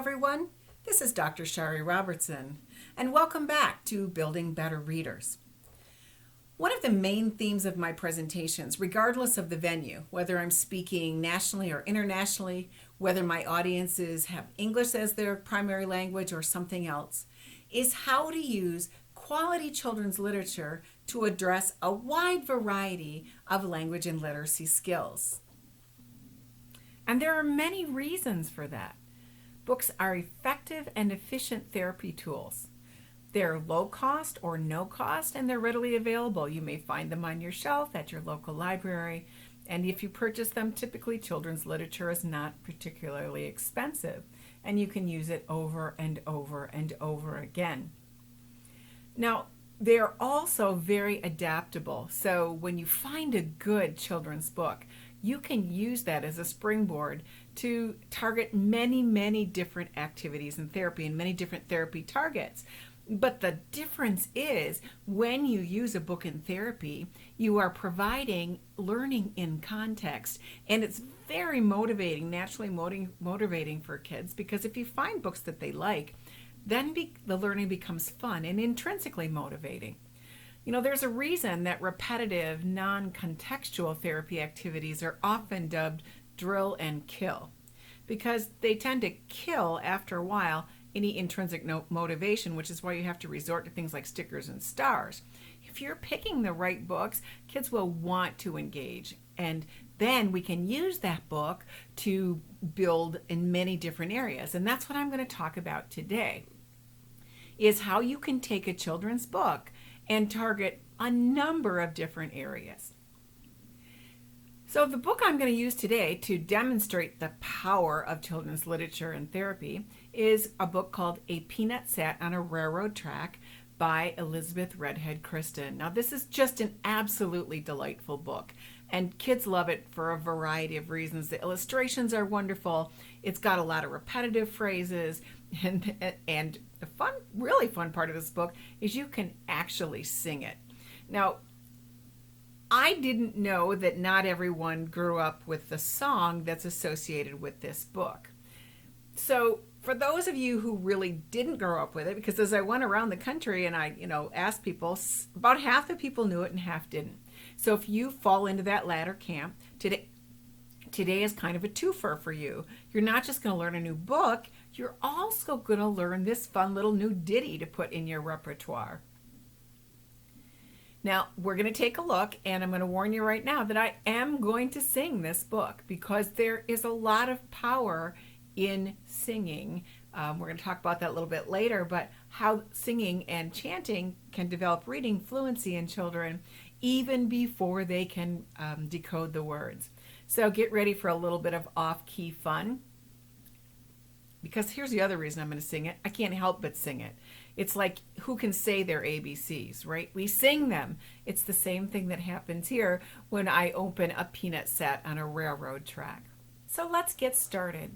everyone. This is Dr. Shari Robertson, and welcome back to Building Better Readers. One of the main themes of my presentations, regardless of the venue, whether I'm speaking nationally or internationally, whether my audiences have English as their primary language or something else, is how to use quality children's literature to address a wide variety of language and literacy skills. And there are many reasons for that. Books are effective and efficient therapy tools. They're low cost or no cost, and they're readily available. You may find them on your shelf at your local library, and if you purchase them, typically children's literature is not particularly expensive, and you can use it over and over and over again. Now, they're also very adaptable, so when you find a good children's book, you can use that as a springboard to target many different activities in therapy and many different therapy targets. But the difference is when you use a book in therapy, you you learning in context. And it's very motivating, naturally motivating for kids, because if you find books that they like, then the learning becomes fun and intrinsically motivating. You know, there's a reason that repetitive, non-contextual therapy activities are often dubbed drill and kill, because they tend to kill after a while any intrinsic motivation, which is why you have to resort to things like stickers and stars. If you're picking the right books, kids will want to engage, and then we can use that book to build in many different areas. And that's what I'm going to talk about today, is how you can take a children's book and target a number of different areas. So the book I'm going to use today to demonstrate the power of children's literature and therapy is a book called A Peanut Sat on a Railroad Track by Elizabeth Redhead Kristen. Now, this is just an absolutely delightful book, and kids love it for a variety of reasons. The illustrations are wonderful. It's got a lot of repetitive phrases, and the really fun part of this book is you can actually sing it. Now, I didn't know that not everyone grew up with the song that's associated with this book. So for those of you who really didn't grow up with it, because as I went around the country and I asked people, about half the people knew it and half didn't. So if you fall into that latter camp, today is kind of a twofer for you. You're not just going to learn a new book, you're also going to learn this fun little new ditty to put in your repertoire. Now, we're going to take a look, and I'm going to warn you right now that I am going to sing this book because there is a lot of power in singing. We're going to talk about that a little bit later, but how singing and chanting can develop reading fluency in children even before they can decode the words. So get ready for a little bit of off-key fun, because here's the other reason I'm going to sing it. I can't help but sing it. It's like, who can say their ABCs, right? We sing them. It's the same thing that happens here when I open A Peanut Sat on a Railroad Track. So let's get started.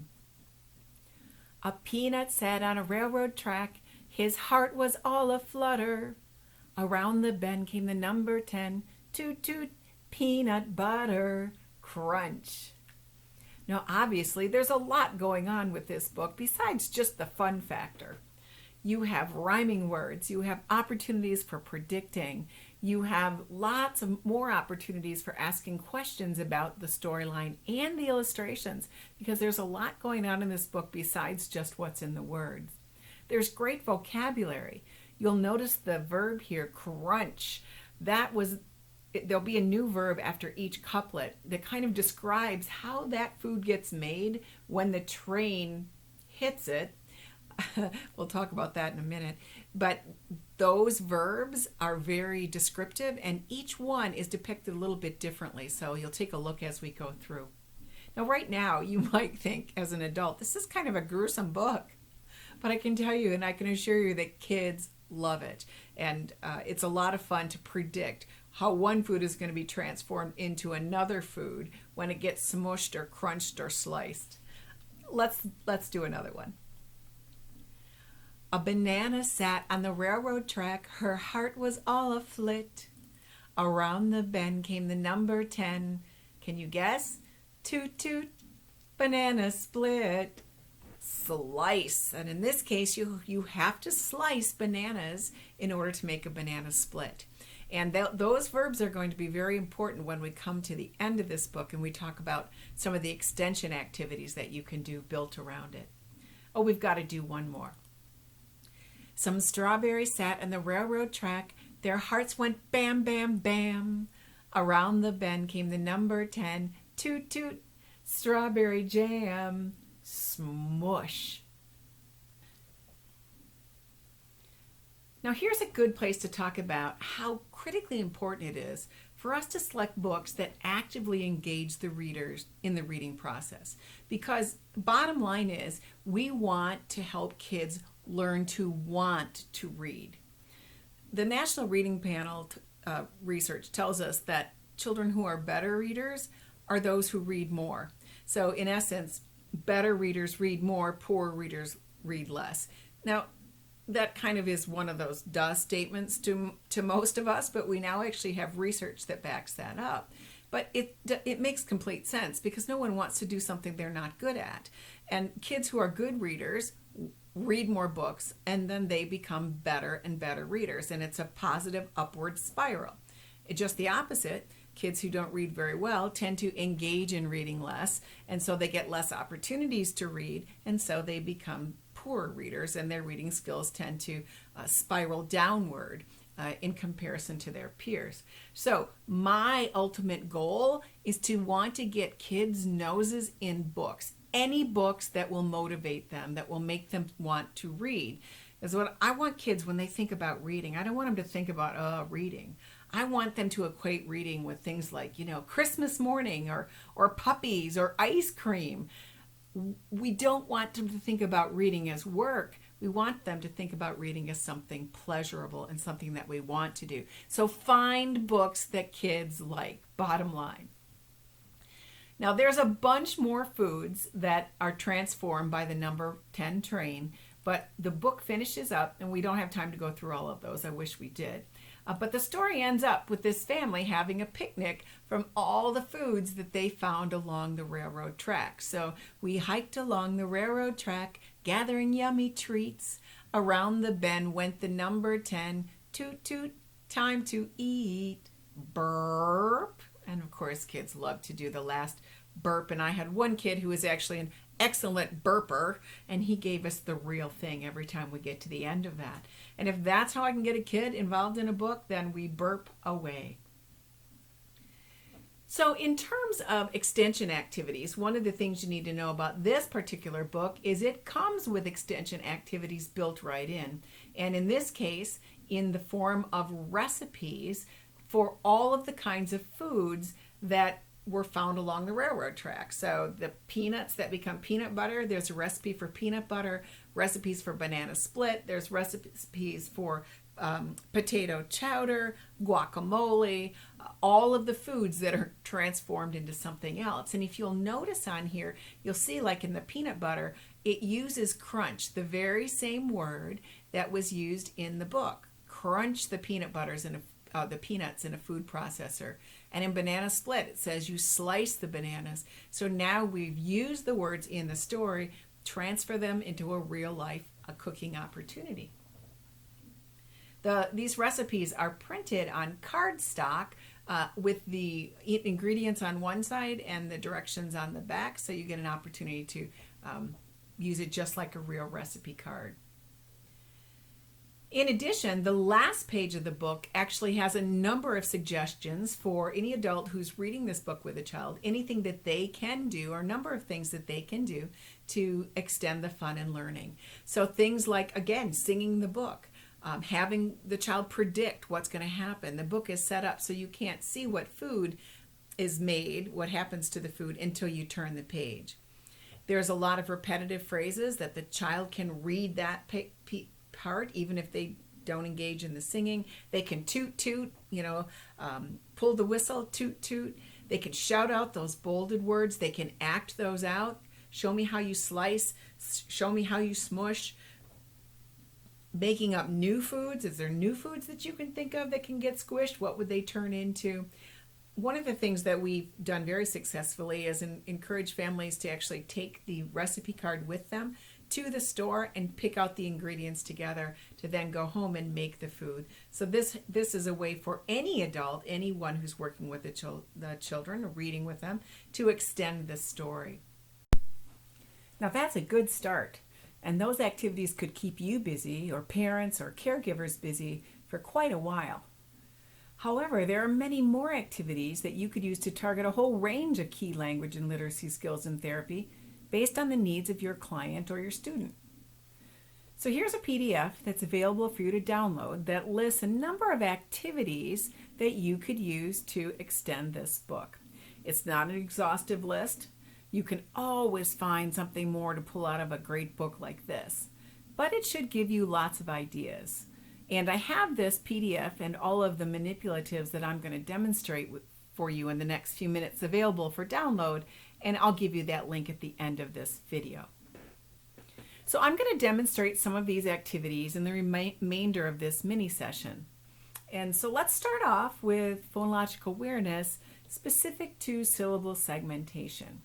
A peanut sat on a railroad track. His heart was all aflutter. Around the bend came the number 10. Toot toot, peanut butter, crunch. Now, obviously, there's a lot going on with this book besides just the fun factor. You have rhyming words, you have opportunities for predicting, you have lots of more opportunities for asking questions about the storyline and the illustrations, because there's a lot going on in this book besides just what's in the words. There's great vocabulary. You'll notice the verb here, crunch. There'll be a new verb after each couplet that kind of describes how that food gets made when the train hits it. We'll talk about that in a minute. But those verbs are very descriptive, and each one is depicted a little bit differently. So you'll take a look as we go through. Now, right now, you might think as an adult, this is kind of a gruesome book. But I can tell you, and I can assure you, that kids love it. And it's a lot of fun to predict how one food is going to be transformed into another food when it gets smushed or crunched or sliced. Let's do another one. A banana sat on the railroad track. Her heart was all aflit. Around the bend came the number 10. Can you guess? Toot toot, banana split. slice. And in this case, you have to slice bananas in order to make a banana split. And those verbs are going to be very important when we come to the end of this book and we talk about some of the extension activities that you can do built around it. Oh, we've got to do one more. Some strawberries sat on the railroad track. Their hearts went bam, bam, bam. Around the bend came the number 10. Toot, toot, strawberry jam. Smush. Now here's a good place to talk about how critically important it is for us to select books that actively engage the readers in the reading process. Because bottom line is, we want to help kids learn to want to read. The National Reading Panel research tells us that children who are better readers are those who read more. So in essence, better readers read more, poor readers read less. Now, that kind of is one of those duh statements to most of us, but we now actually have research that backs that up. But it makes complete sense because no one wants to do something they're not good at. And kids who are good readers read more books, and then they become better and better readers, and it's a positive upward spiral. Just the opposite, kids who don't read very well tend to engage in reading less, and so they get less opportunities to read, and so they become poorer readers, and their reading skills tend to spiral downward in comparison to their peers. So my ultimate goal is to want to get kids' noses in books, any books that will motivate them, that will make them want to read. Is what I want kids when they think about reading. I don't want them to think about reading. I want them to equate reading with things like, Christmas morning or puppies or ice cream. We don't want them to think about reading as work. We want them to think about reading as something pleasurable and something that we want to do. So find books that kids like, bottom line. Now there's a bunch more foods that are transformed by the number 10 train, but the book finishes up and we don't have time to go through all of those. I wish we did. But the story ends up with this family having a picnic from all the foods that they found along the railroad track. So we hiked along the railroad track, gathering yummy treats. Around the bend went the number 10. Toot, toot, time to eat. Burp. And of course, kids love to do the last burp. And I had one kid who was actually an excellent burper, and he gave us the real thing every time we get to the end of that. And if that's how I can get a kid involved in a book, then we burp away. So in terms of extension activities, one of the things you need to know about this particular book is it comes with extension activities built right in. And in this case, in the form of recipes for all of the kinds of foods that were found along the railroad track. So the peanuts that become peanut butter, there's a recipe for peanut butter, recipes for banana split, there's recipes for potato chowder, guacamole, all of the foods that are transformed into something else. And if you'll notice on here, you'll see like in the peanut butter, it uses crunch, the very same word that was used in the book. Crunch the peanut butters in the peanuts in a food processor. And in banana split, it says you slice the bananas. So now we've used the words in the story, transfer them into a real life cooking opportunity. These recipes are printed on cardstock with the ingredients on one side and the directions on the back, so you get an opportunity to use it just like a real recipe card. In addition, the last page of the book actually has a number of suggestions for any adult who's reading this book with a child, anything that they can do, or a number of things that they can do to extend the fun and learning. So things like, again, singing the book, having the child predict what's going to happen. The book is set up so you can't see what food is made, what happens to the food, until you turn the page. There's a lot of repetitive phrases that the child can read that part, even if they don't engage in the singing. They can toot toot, pull the whistle, toot toot. They can shout out those bolded words. They can act those out. Show me how you slice. Show me how you smush. Making up new foods. Is there new foods that you can think of that can get squished? What would they turn into? One of the things that we've done very successfully is encourage families to actually take the recipe card with them to the store and pick out the ingredients together to then go home and make the food. So this is a way for any adult, anyone who's working with the children or reading with them, to extend the story. Now that's a good start, and those activities could keep you busy, or parents or caregivers busy, for quite a while. However, there are many more activities that you could use to target a whole range of key language and literacy skills in therapy based on the needs of your client or your student. So here's a PDF that's available for you to download that lists a number of activities that you could use to extend this book. It's not an exhaustive list. You can always find something more to pull out of a great book like this, but it should give you lots of ideas. And I have this PDF and all of the manipulatives that I'm going to demonstrate for you in the next few minutes available for download, and I'll give you that link at the end of this video. So I'm going to demonstrate some of these activities in the remainder of this mini session. And so let's start off with phonological awareness specific to syllable segmentation.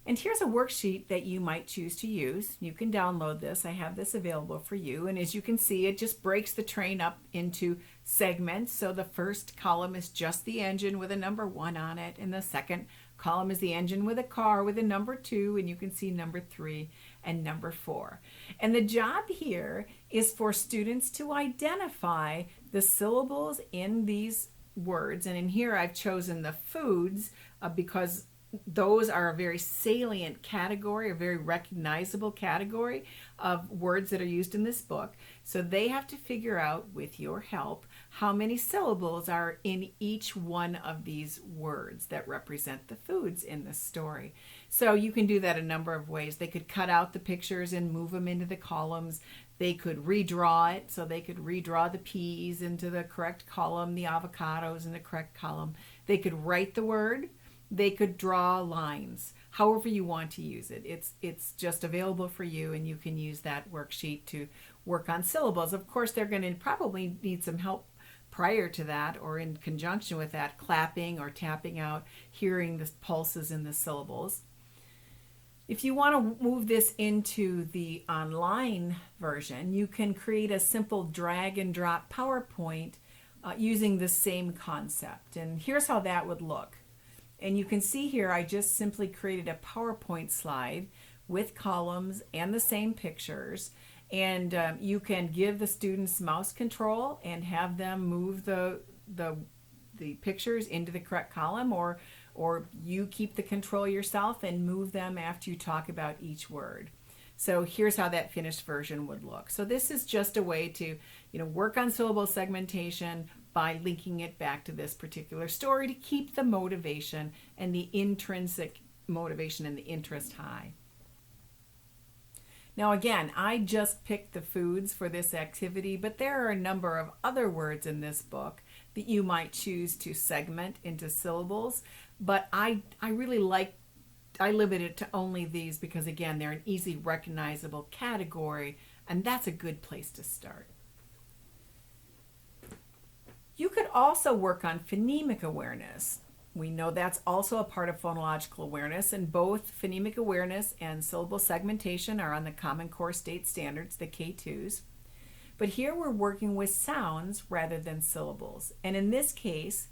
And here's a worksheet that you might choose to use. You can download this. I have this available for you. And as you can see, it just breaks the train up into segments. So the first column is just the engine with a number 1 on it. And the second column is the engine with a car with a number 2. And you can see number 3 and number 4. And the job here is for students to identify the syllables in these words. And in here I've chosen the foods because those are a very salient category, a very recognizable category of words that are used in this book. So they have to figure out, with your help, how many syllables are in each one of these words that represent the foods in the story. So you can do that a number of ways. They could cut out the pictures and move them into the columns. They could redraw it, so they could redraw the peas into the correct column, the avocados in the correct column. They could write the word. They could draw lines, however you want to use it. It's just available for you, and you can use that worksheet to work on syllables. Of course, they're going to probably need some help prior to that, or in conjunction with that, clapping or tapping out, hearing the pulses in the syllables. If you want to move this into the online version, you can create a simple drag and drop PowerPoint using the same concept. And here's how that would look. And you can see here I just simply created a PowerPoint slide with columns and the same pictures. And you can give the students mouse control and have them move the pictures into the correct column, or you keep the control yourself and move them after you talk about each word. So here's how that finished version would look. So this is just a way to, work on syllable segmentation by linking it back to this particular story to keep the motivation and the intrinsic motivation and the interest high. Now again, I just picked the foods for this activity, but there are a number of other words in this book that you might choose to segment into syllables, but I limit it to only these because, again, they're an easy recognizable category, and that's a good place to start. You could also work on phonemic awareness. We know that's also a part of phonological awareness, and both phonemic awareness and syllable segmentation are on the Common Core State Standards, the K2s. But here we're working with sounds rather than syllables. And in this case,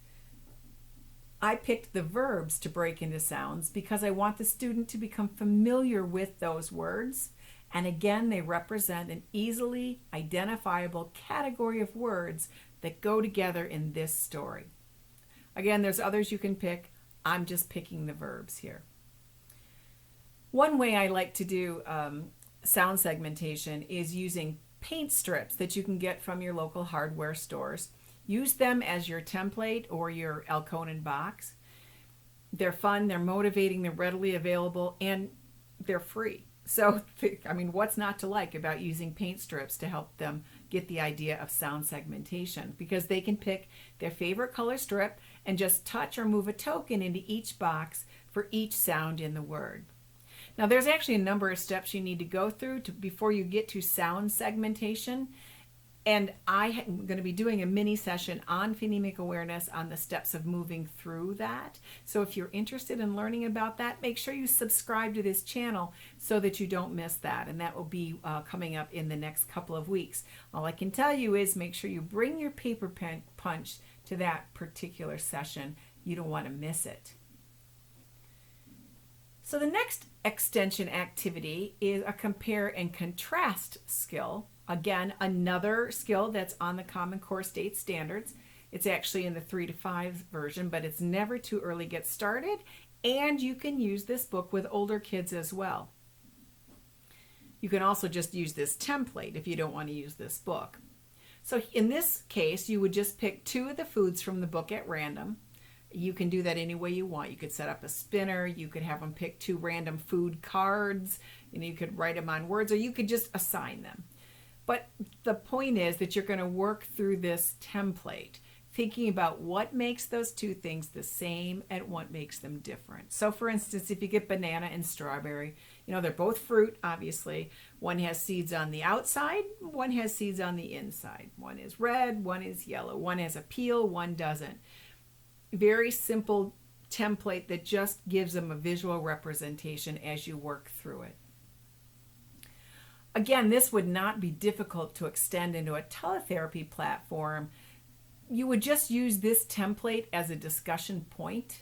I picked the verbs to break into sounds because I want the student to become familiar with those words. And again, they represent an easily identifiable category of words that go together in this story. Again, there's others you can pick. I'm just picking the verbs here. One way I like to do sound segmentation is using paint strips that you can get from your local hardware stores. Use them as your template or your Elkonin box. They're fun, they're motivating, they're readily available, and they're free. So, what's not to like about using paint strips to help them get the idea of sound segmentation? Because they can pick their favorite color strip and just touch or move a token into each box for each sound in the word. Now, there's actually a number of steps you need to go through before you get to sound segmentation. And I am going to be doing a mini session on phonemic awareness on the steps of moving through that. So if you're interested in learning about that, make sure you subscribe to this channel so that you don't miss that. And that will be coming up in the next couple of weeks. All I can tell you is make sure you bring your paper pen punch to that particular session. You don't want to miss it. So the next extension activity is a compare and contrast skill. Again, another skill that's on the Common Core State Standards. It's actually in the 3 to 5 version, but it's never too early to get started. And you can use this book with older kids as well. You can also just use this template if you don't want to use this book. So in this case, you would just pick 2 of the foods from the book at random. You can do that any way you want. You could set up a spinner. You could have them pick 2 random food cards. You could write them on words, or you could just assign them. But the point is that you're going to work through this template, thinking about what makes those 2 things the same and what makes them different. So for instance, if you get banana and strawberry, they're both fruit, obviously. One has seeds on the outside, one has seeds on the inside. One is red, one is yellow. One has a peel, one doesn't. Very simple template that just gives them a visual representation as you work through it. Again, this would not be difficult to extend into a teletherapy platform. You would just use this template as a discussion point.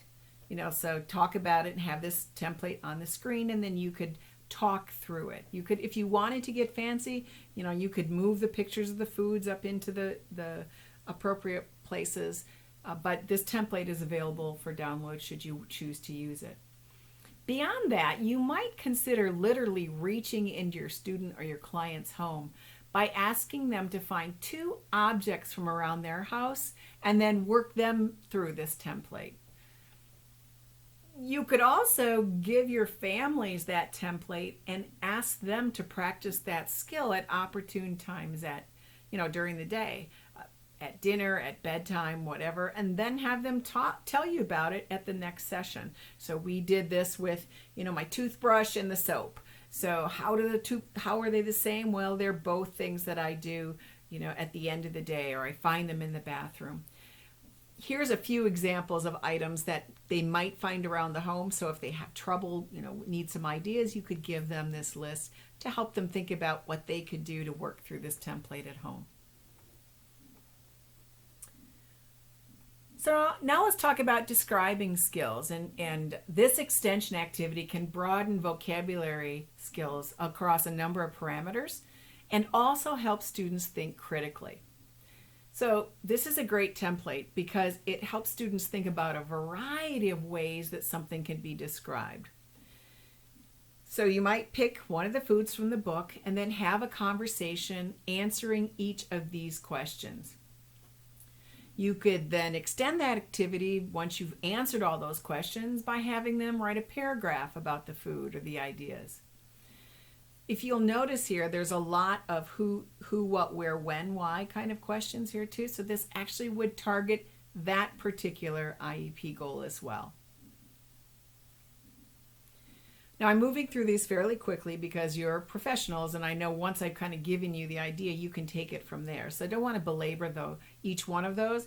So talk about it and have this template on the screen, and then you could talk through it. You could, if you wanted to get fancy, you could move the pictures of the foods up into the appropriate places. But this template is available for download should you choose to use it. Beyond that, you might consider literally reaching into your student or your client's home by asking them to find 2 objects from around their house and then work them through this template. You could also give your families that template and ask them to practice that skill at opportune times during the day. At dinner, at bedtime, whatever, and then have them tell you about it at the next session. So we did this with, my toothbrush and the soap. So how are they the same? Well, they're both things that I do, at the end of the day, or I find them in the bathroom. Here's a few examples of items that they might find around the home. So if they have trouble, need some ideas, you could give them this list to help them think about what they could do to work through this template at home. So now let's talk about describing skills, and this extension activity can broaden vocabulary skills across a number of parameters and also help students think critically. So this is a great template because it helps students think about a variety of ways that something can be described. So you might pick one of the foods from the book and then have a conversation answering each of these questions. You could then extend that activity once you've answered all those questions by having them write a paragraph about the food or the ideas. If you'll notice here, there's a lot of who, what, where, when, why kind of questions here too. So this actually would target that particular IEP goal as well. Now I'm moving through these fairly quickly because you're professionals, and I know once I've kind of given you the idea, you can take it from there. So I don't want to belabor each one of those.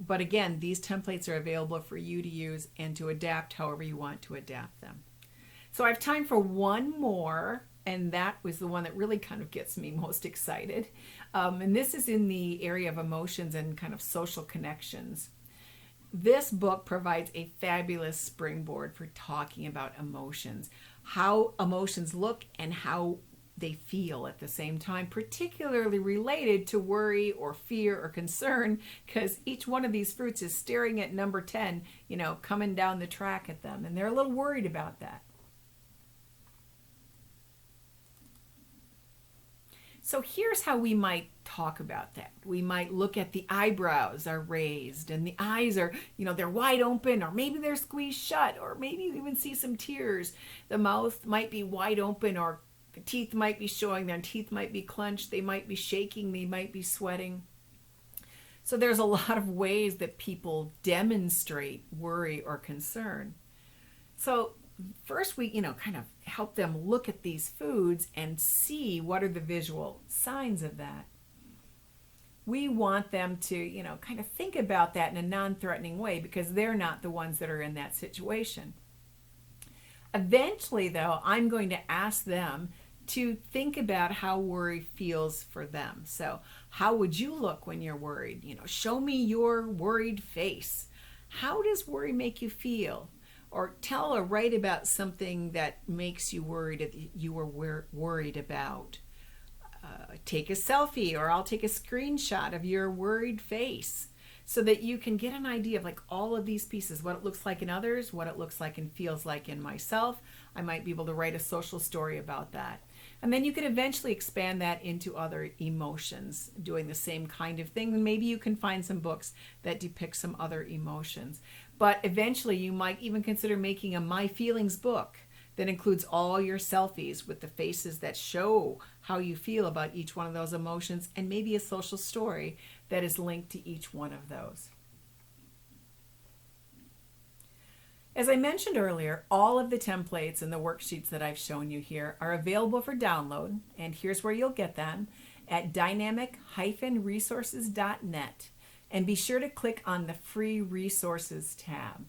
But again, these templates are available for you to use and to adapt however you want to adapt them. So I have time for one more, and that was the one that really kind of gets me most excited. And this is in the area of emotions and kind of social connections. This book provides a fabulous springboard for talking about emotions, how emotions look and how they feel at the same time, particularly related to worry or fear or concern, because each one of these fruits is staring at number 10, coming down the track at them, and they're a little worried about that. So here's how we might talk about that. We might look at the eyebrows are raised and the eyes are, they're wide open, or maybe they're squeezed shut, or maybe you even see some tears. The mouth might be wide open, or the teeth might be showing, their teeth might be clenched, they might be shaking, they might be sweating. So there's a lot of ways that people demonstrate worry or concern. So first we, kind of help them look at these foods and see what are the visual signs of that. we want them to, kind of think about that in a non-threatening way because they're not the ones that are in that situation. Eventually, though, I'm going to ask them to think about how worry feels for them. So, how would you look when you're worried? Show me your worried face. How does worry make you feel? Or tell or write about something that makes you worried that you were worried about. Take a selfie, or I'll take a screenshot of your worried face so that you can get an idea of like all of these pieces, what it looks like in others, what it looks like and feels like in myself. I might be able to write a social story about that. And then you can eventually expand that into other emotions, doing the same kind of thing. And maybe you can find some books that depict some other emotions. But eventually you might even consider making a My Feelings book that includes all your selfies with the faces that show how you feel about each one of those emotions, and maybe a social story that is linked to each one of those. As I mentioned earlier, all of the templates and the worksheets that I've shown you here are available for download, and here's where you'll get them at dynamic-resources.net. And be sure to click on the Free Resources tab.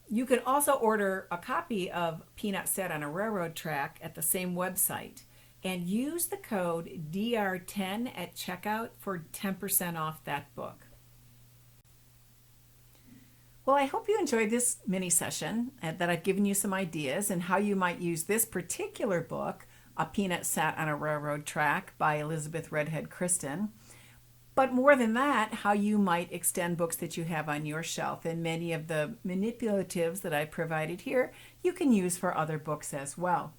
You can also order a copy of Peanut Sat on a Railroad Track at the same website and use the code DR10 at checkout for 10% off that book. Well, I hope you enjoyed this mini session and that I've given you some ideas and how you might use this particular book, A Peanut Sat on a Railroad Track by Elizabeth Redhead Kristen. But more than that, how you might extend books that you have on your shelf. And many of the manipulatives that I provided here, you can use for other books as well.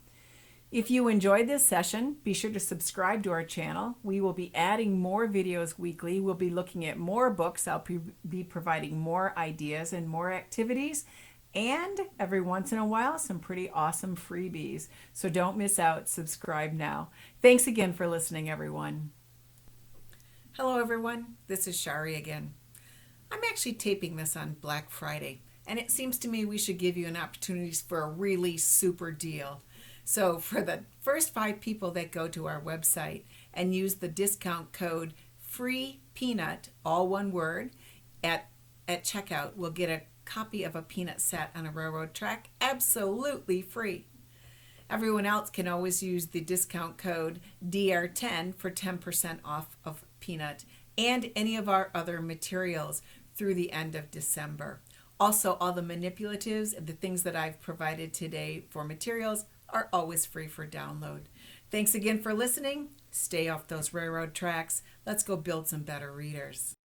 If you enjoyed this session, be sure to subscribe to our channel. We will be adding more videos weekly. We'll be looking at more books. I'll be providing more ideas and more activities. And every once in a while, some pretty awesome freebies. So don't miss out. Subscribe now. Thanks again for listening, everyone. Hello everyone, this is Shari again. I'm actually taping this on Black Friday, and it seems to me we should give you an opportunity for a really super deal. So for the first 5 people that go to our website and use the discount code FREEPEANUT, all one word, at checkout, we'll get a copy of A Peanut Sat on a Railroad Track absolutely free. Everyone else can always use the discount code DR10 for 10% off of Peanut and any of our other materials through the end of December. Also, all the manipulatives and the things that I've provided today for materials are always free for download. Thanks again for listening. Stay off those railroad tracks. Let's go build some better readers.